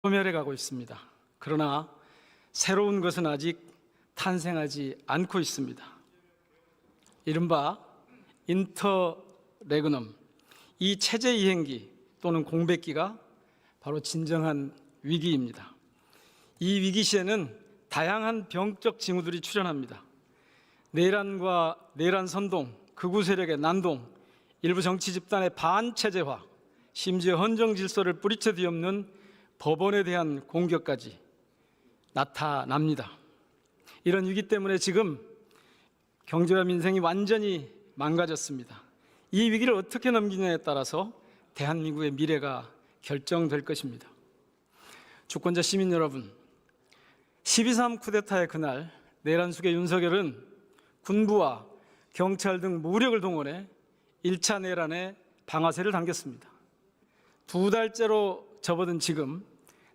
소멸해 가고 있습니다. 그러나 새로운 것은 아직 탄생하지 않고 있습니다. 이른바 인터레그넘, 이 체제 이행기 또는 공백기가 바로 진정한 위기입니다. 이 위기 시에는 다양한 병적 징후들이 출현합니다. 내란과 내란 선동, 극우 세력의 난동, 일부 정치 집단의 반체제화, 심지어 헌정 질서를 뿌리쳐 뒤엎는 법원에 대한 공격까지 나타납니다. 이런 위기 때문에 지금 경제와 민생이 완전히 망가졌습니다. 이 위기를 어떻게 넘기냐에 따라서 대한민국의 미래가 결정될 것입니다. 주권자 시민 여러분, 12.3 쿠데타의 그날 내란 수괴 윤석열은 군부와 경찰 등 무력을 동원해 1차 내란의 방아쇠를 당겼습니다. 2달째로 접어든 지금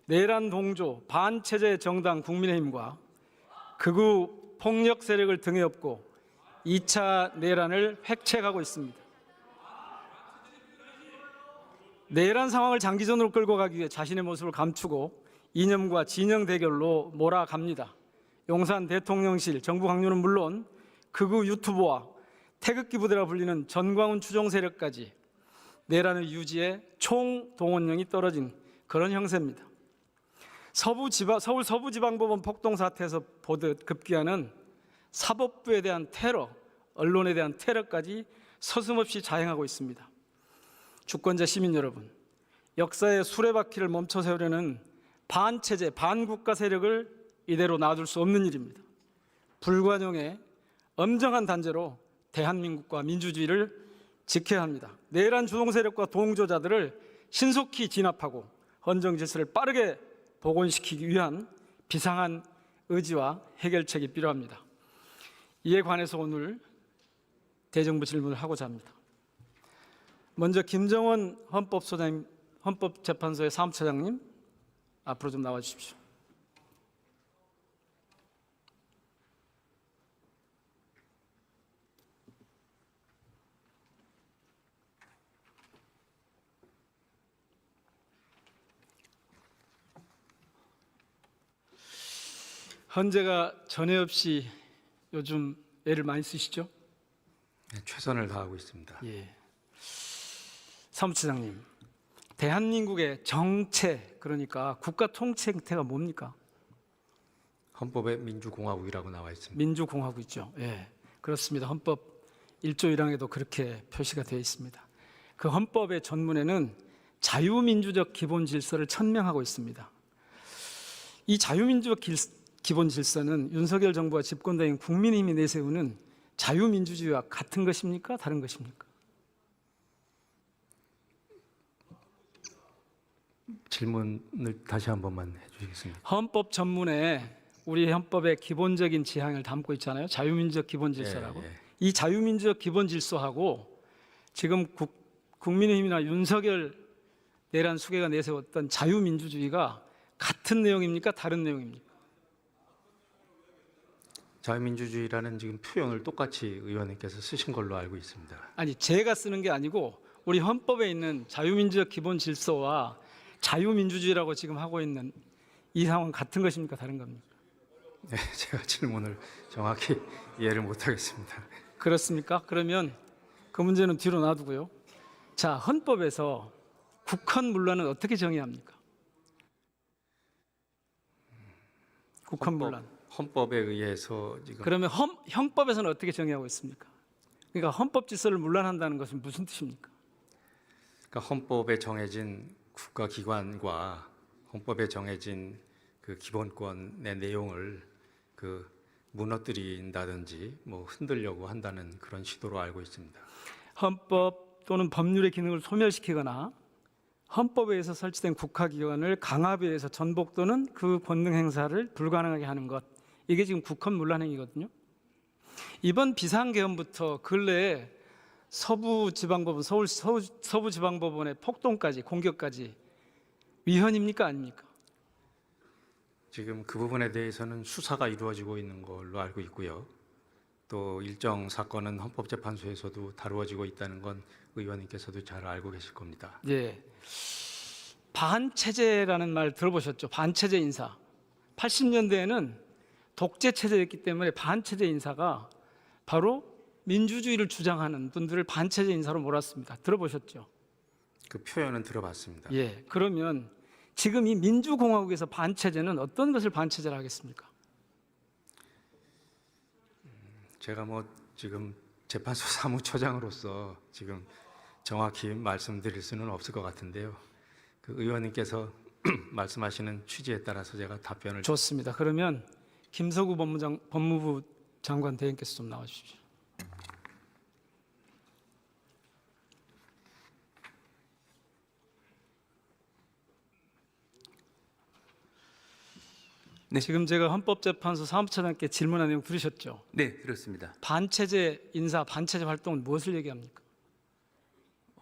내란 동조 반체제 정당 국민의힘과 극우 폭력 세력을 등에 업고 2차 내란을 획책하고 있습니다. 내란 상황을 장기전으로 끌고 가기 위해 자신의 모습을 감추고 이념과 진영 대결로 몰아갑니다. 용산 대통령실, 정부 강요는 물론 극우 유튜버와 태극기 부대라 불리는 전광훈 추종 세력까지 내란의 유지에 총동원령이 떨어진 그런 형세입니다. 서울 서부지방법원 폭동 사태에서 보듯 급기야는 사법부에 대한 테러, 언론에 대한 테러까지 서슴없이 자행하고 있습니다. 주권자 시민 여러분, 역사의 수레바퀴를 멈춰 세우려는 반체제, 반국가 세력을 이대로 놔둘 수 없는 일입니다. 불관용의 엄정한 단죄로 대한민국과 민주주의를 지켜야 합니다. 내란 주동 세력과 동조자들을 신속히 진압하고 헌정 질서를 빠르게 복원시키기 위한 비상한 의지와 해결책이 필요합니다. 이에 관해서 오늘 대정부 질문을 하고자 합니다. 먼저 김정원 헌법재판소의 사무처장님 앞으로 좀 나와 주십시오. 헌재가 전에 없이 요즘 애를 많이 쓰시죠? 네, 최선을 다하고 있습니다. 예. 사무처장님, 대한민국의 정체, 그러니까 국가 통치 행태가 뭡니까? 헌법에 민주공화국이라고 나와 있습니다. 민주공화국 있죠. 예, 그렇습니다. 헌법 1조 1항에도 그렇게 표시가 되어 있습니다. 그 헌법의 전문에는 자유민주적 기본 질서를 천명하고 있습니다. 이 자유민주적 기본 질서는 윤석열 정부와 집권당인 국민의힘이 내세우는 자유민주주의와 같은 것입니까? 다른 것입니까? 질문을 다시 한 번만 해주시겠습니까? 헌법 전문에 우리 헌법의 기본적인 지향을 담고 있잖아요. 자유민주적 기본 질서라고. 예. 이 자유민주적 기본 질서하고 지금 국민의힘이나 윤석열 내란 수괴가 내세웠던 자유민주주의가 같은 내용입니까? 다른 내용입니까? 자유민주주의라는 지금 표현을 똑같이 의원님께서 쓰신 걸로 알고 있습니다. 아니, 제가 쓰는 게 아니고 우리 헌법에 있는 자유민주적 기본 질서와 자유민주주의라고 지금 하고 있는 이 상황 같은 것입니까? 다른 겁니까? 네, 제가 질문을 정확히 이해를 못하겠습니다. 그렇습니까? 그러면 그 문제는 뒤로 놔두고요. 자, 헌법에서 국헌문란은 어떻게 정의합니까? 국헌문란. 헌법에 의해서 지금 그러면 형법에서는 어떻게 정의하고 있습니까? 그러니까 헌법 질서를 문란한다는 것은 무슨 뜻입니까? 그러니까 헌법에 정해진 국가기관과 헌법에 정해진 그 기본권의 내용을 그 무너뜨린다든지 뭐 흔들려고 한다는 그런 시도로 알고 있습니다. 헌법 또는 법률의 기능을 소멸시키거나 헌법에 의해서 설치된 국가기관을 강압에 의해서 전복 또는 그 권능 행사를 불가능하게 하는 것, 이게 지금 국헌문란 행위거든요. 이번 비상계엄부터 근래에 서부지방법원, 서부지방법원의 폭동까지, 공격까지 위헌입니까? 아닙니까? 지금 그 부분에 대해서는 수사가 이루어지고 있는 걸로 알고 있고요. 또 일정 사건은 헌법재판소에서도 다루어지고 있다는 건 의원님께서도 잘 알고 계실 겁니다. 예. 반체제라는 말 들어보셨죠? 반체제 인사. 80년대에는 독재 체제였기 때문에 반체제 인사가 바로 민주주의를 주장하는 분들을 반체제 인사로 몰았습니다. 들어보셨죠? 그 표현은 들어봤습니다. 예. 그러면 지금 이 민주공화국에서 반체제는 어떤 것을 반체제라 하겠습니까? 제가 뭐 지금 재판소 사무처장으로서 지금 정확히 말씀드릴 수는 없을 것 같은데요. 그 의원님께서 말씀하시는 취지에 따라서 제가 답변을 좋습니다. 그러면 김서구 법무부 장관 대행께서 좀 나와 주십시오. 네. 지금 제가 헌법재판소 사무처장께 질문한 내용 들으셨죠? 네, 그렇습니다. 반체제 인사, 반체제 활동은 무엇을 얘기합니까?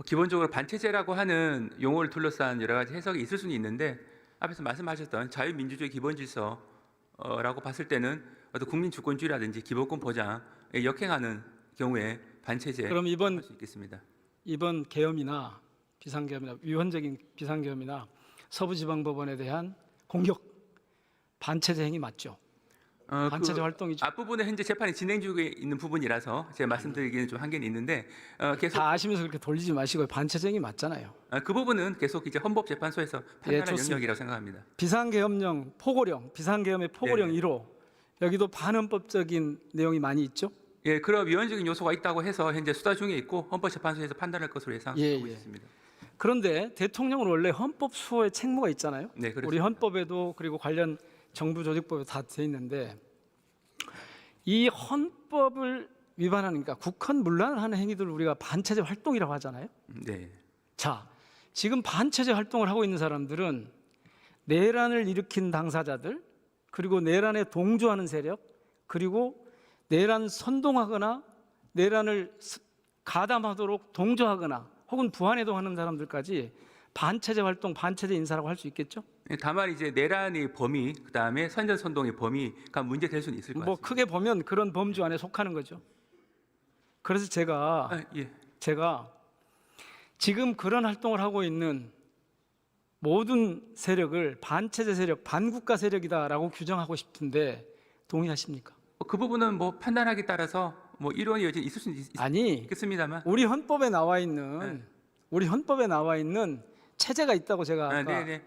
기본적으로 반체제라고 하는 용어를 둘러싼 여러 가지 해석이 있을 수는 있는데 앞에서 말씀하셨던 자유민주주의 기본질서라고 봤을 때는 어떤 국민 주권주의라든지 기본권 보장에 역행하는 경우에 반체제 그럼 할 수 있겠습니다. 이번 계엄이나 비상계엄이나 위헌적인 비상계엄이나 서부지방법원에 대한 공격 반체제 행위 맞죠? 반체제 활동이죠. 앞부분에 현재 재판이 진행 중에 있는 부분이라서 제가 말씀드리기는 좀 한계는 있는데 계속 다 아시면서 그렇게 돌리지 마시고 반체제 행위 맞잖아요. 그 부분은 계속 이제 헌법재판소에서 판단할 좋습니다. 영역이라고 생각합니다. 비상계엄령 포고령, 비상계엄의 포고령 네. 1호 여기도 반헌법적인 내용이 많이 있죠? 예, 그런 위헌적인 요소가 있다고 해서 현재 수사 중에 있고 헌법재판소에서 판단할 것으로 예상하고 예. 있습니다. 그런데 대통령은 원래 헌법 수호의 책무가 있잖아요. 네, 그렇습니다. 우리 헌법에도 그리고 관련 정부 조직법에 다 돼 있는데 이 헌법을 위반하니까 국헌문란을 하는 행위들을 우리가 반체제 활동이라고 하잖아요. 네. 자, 지금 반체제 활동을 하고 있는 사람들은 내란을 일으킨 당사자들, 그리고 내란에 동조하는 세력, 그리고 내란 선동하거나 내란을 가담하도록 동조하거나 혹은 부안해동하는 사람들까지 반체제 활동, 반체제 인사라고 할 수 있겠죠? 다만 이제 내란의 범위, 그다음에 선전선동의 범위가 문제될 수는 있을 것 같습니다. 뭐 크게 보면 그런 범주 안에 속하는 거죠. 그래서 제가 예. 지금 그런 활동을 하고 있는 모든 세력을 반체제 세력, 반국가 세력이다라고 규정하고 싶은데 동의하십니까? 그 부분은 뭐 판단하기에 따라서 뭐 이론의 여지 있을 수는 아니, 있겠습니다만. 우리 헌법에 나와 있는 체제가 있다고 제가 아까 네네.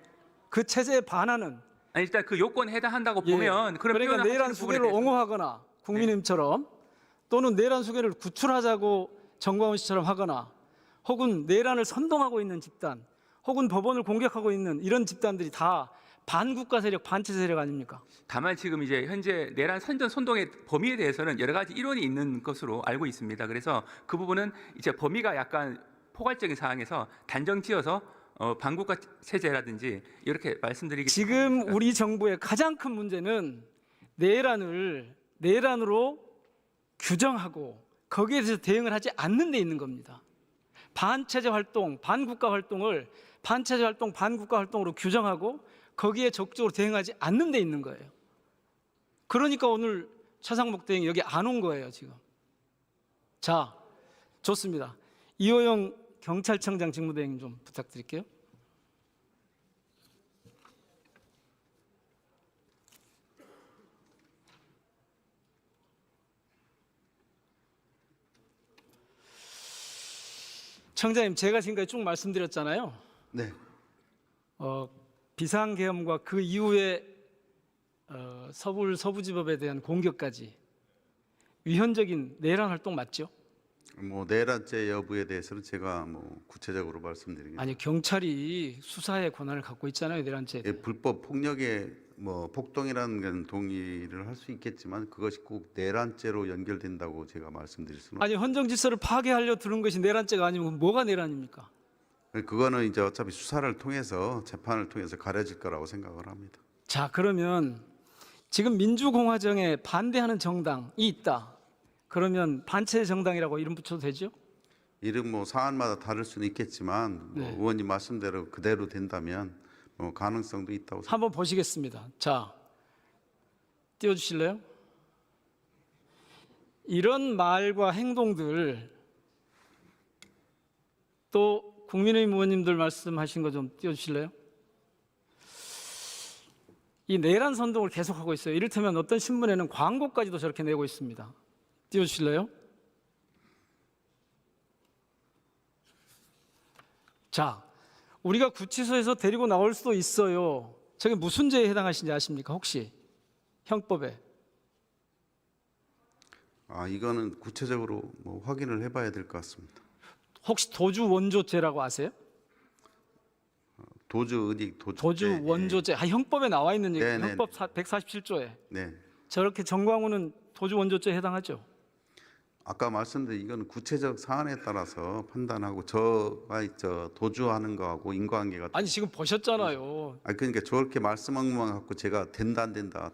그 체제에 반하는 일단 그 요건에 해당한다고 보면 그런 그러니까 표현을 내란 하시는 부분에 수계를 대해서 옹호하거나 국민의힘처럼 또는 내란 수계를 구출하자고 정광훈 씨처럼 하거나 혹은 내란을 선동하고 있는 집단 혹은 법원을 공격하고 있는 이런 집단들이 다 반국가 세력, 반체제 세력 아닙니까? 다만 지금 이제 현재 내란 선전 선동의 범위에 대해서는 여러 가지 이론이 있는 것으로 알고 있습니다. 그래서 그 부분은 이제 범위가 약간 포괄적인 사항에서 단정지어서 반국가 체제라든지 이렇게 말씀드리기 지금 우리 정부의 가장 큰 문제는 내란으로 규정하고 거기에 대해서 대응을 하지 않는 데 있는 겁니다. 반체제 활동, 반국가 활동을 반체제 활동, 반국가 활동으로 규정하고 거기에 적극적으로 대응하지 않는 데 있는 거예요. 그러니까 오늘 최상목 대행이 여기 안 온 거예요, 지금. 자, 좋습니다. 이호영 경찰청장 직무대행 좀 부탁드릴게요. 청장님, 제가 지금까지 쭉 말씀드렸잖아요. 네, 비상계엄과 그 이후에 서부지법에 대한 공격까지 위헌적인 내란 활동 맞죠? 뭐 내란죄 여부에 대해서는 제가 뭐 구체적으로 말씀드리겠습니다. 아니, 경찰이 수사의 권한을 갖고 있잖아요, 내란죄에 대해. 불법 폭력에 뭐 폭동이라는 건 동의를 할 수 있겠지만 그것이 꼭 내란죄로 연결된다고 제가 말씀드릴 수는 아니, 헌정질서를 파괴하려 드는 것이 내란죄가 아니면 뭐가 내란입니까? 없어요. 그거는 이제 어차피 수사를 통해서 재판을 통해서 가려질 거라고 생각을 합니다. 자, 그러면 지금 민주공화정에 반대하는 정당이 있다. 그러면 반체제 정당이라고 이름 붙여도 되죠? 이름 뭐 사안마다 다를 수는 있겠지만 뭐 네. 의원님 말씀대로 그대로 된다면 뭐 가능성도 있다고 생각합니다. 한번 보시겠습니다. 자, 띄워주실래요? 이런 말과 행동들, 또 국민의힘 의원님들 말씀하신 거 좀 띄워주실래요? 이 내란 선동을 계속하고 있어요. 이를테면 어떤 신문에는 광고까지도 저렇게 내고 있습니다. 띄워주실래요? 자, 우리가 구치소에서 데리고 나올 수도 있어요. 저게 무슨 죄에 해당하신지 아십니까? 혹시 형법에? 이거는 구체적으로 뭐 확인을 해봐야 될 것 같습니다. 혹시 도주 원조죄라고 아세요? 도주 의익 도주 원조죄. 형법에 나와 있는 얘기. 네네. 형법 147조에 네. 저렇게 정광훈은 도주 원조죄에 해당하죠. 아까 말씀드린 이건 구체적 사안에 따라서 판단하고 저가 도주하는 거하고 인과관계가 아니 지금 보셨잖아요. 그러니까 저렇게 말씀한 것만 갖고 제가 된다 안 된다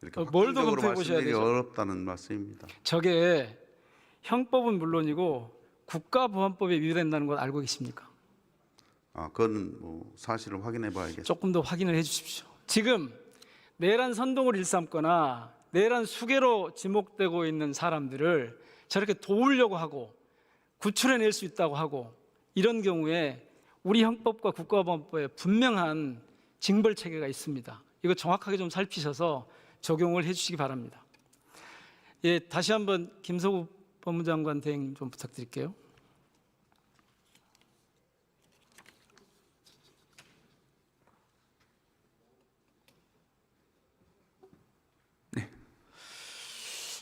이렇게 뭘 더 확정적으로 검토해 보셔야 말씀드리기 되죠. 어렵다는 말씀입니다. 저게 형법은 물론이고 국가보안법에 위배된다는 걸 알고 계십니까? 그건 뭐 사실을 확인해 봐야겠죠. 조금 더 확인을 해 주십시오. 지금 내란 선동을 일삼거나 내란 수괴로 지목되고 있는 사람들을 저렇게 도우려고 하고 구출해낼 수 있다고 하고 이런 경우에 우리 형법과 국가보안법에 분명한 징벌 체계가 있습니다. 이거 정확하게 좀 살피셔서 적용을 해 주시기 바랍니다. 예, 다시 한번 김서국 법무장관 대행 좀 부탁드릴게요.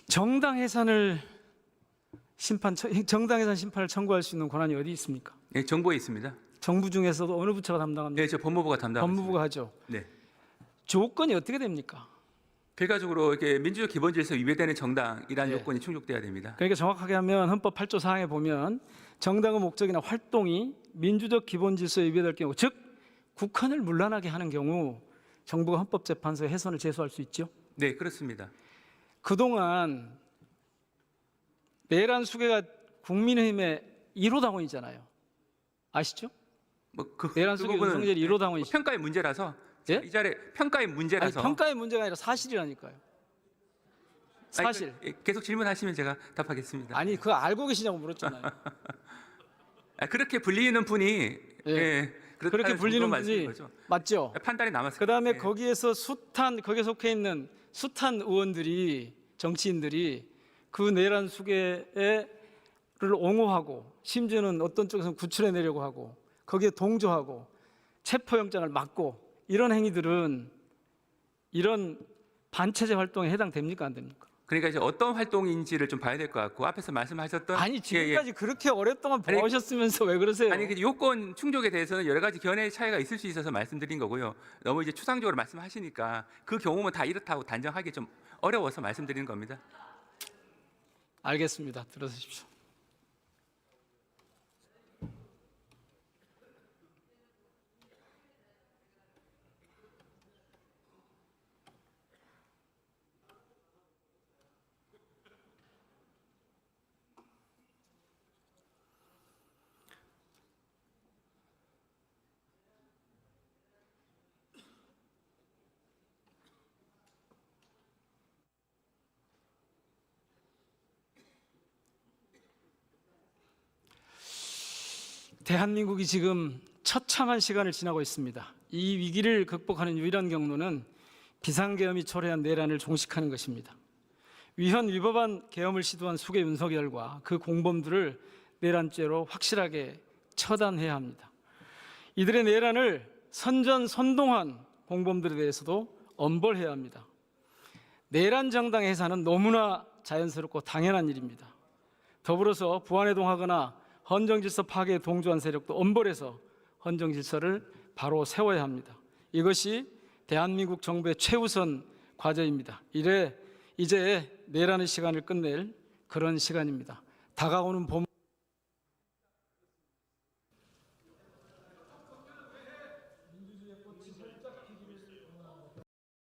정당 해산 심판을 청구할 수 있는 권한이 어디 있습니까? 네, 정부에 있습니다. 정부 중에서도 어느 부처가 담당합니까? 네, 저 법무부가 담당합니다. 법무부가 하죠. 네. 조건이 어떻게 됩니까? 결과적으로 이렇게 민주적 기본 질서 위배되는 정당이라는 예. 요건이 충족돼야 됩니다. 그러니까 정확하게 하면 헌법 8조 사항에 보면 정당의 목적이나 활동이 민주적 기본 질서에 위배될 경우, 즉 국헌을 문란하게 하는 경우 정부가 헌법재판소에 해선을 제소할 수 있죠. 네, 그렇습니다. 그동안 내란 수괴가 국민의힘의 1호 당원이잖아요. 아시죠? 내란 수괴 윤석열이 1호 당원이시죠. 평가의 문제라서 예? 이 자리에 평가의 아니, 문제라서 평가의 문제가 아니라 사실이라니까요. 사실. 계속 질문하시면 제가 답하겠습니다. 아니 그거 알고 계시냐고 물었잖아요. 그렇게 불리는 분이 예. 그렇게 불리는 분이 거죠. 맞죠. 판단이 남았습니다. 그다음에 예. 거기에서 거기에 속해 있는 숱한 의원들이 정치인들이 그 내란 수괴를 옹호하고 심지어는 어떤 쪽에서는 구출해 내려고 하고 거기에 동조하고 체포영장을 막고 이런 행위들은 이런 반체제 활동에 해당됩니까 안 됩니까? 그러니까 이제 어떤 활동인지를 좀 봐야 될 것 같고 앞에서 말씀하셨던 아니 지금까지 그렇게 오랫동안 보셨으면서 왜 그러세요? 아니 그 요건 충족에 대해서는 여러 가지 견해의 차이가 있을 수 있어서 말씀드린 거고요. 너무 이제 추상적으로 말씀하시니까 그 경우면 다 이렇다고 단정하기 좀 어려워서 말씀드리는 겁니다. 알겠습니다. 들어주십시오. 대한민국이 지금 처참한 시간을 지나고 있습니다. 이 위기를 극복하는 유일한 경로는 비상계엄이 초래한 내란을 종식하는 것입니다. 위헌 위법한 계엄을 시도한 수계 윤석열과 그 공범들을 내란죄로 확실하게 처단해야 합니다. 이들의 내란을 선전선동한 공범들에 대해서도 엄벌해야 합니다. 내란 정당 해산은 너무나 자연스럽고 당연한 일입니다. 더불어서 부안해동하거나 헌정질서 파괴에 동조한 세력도 엄벌해서 헌정질서를 바로 세워야 합니다. 이것이 대한민국 정부의 최우선 과제입니다. 이제 내란의 시간을 끝낼 그런 시간입니다. 다가오는 봄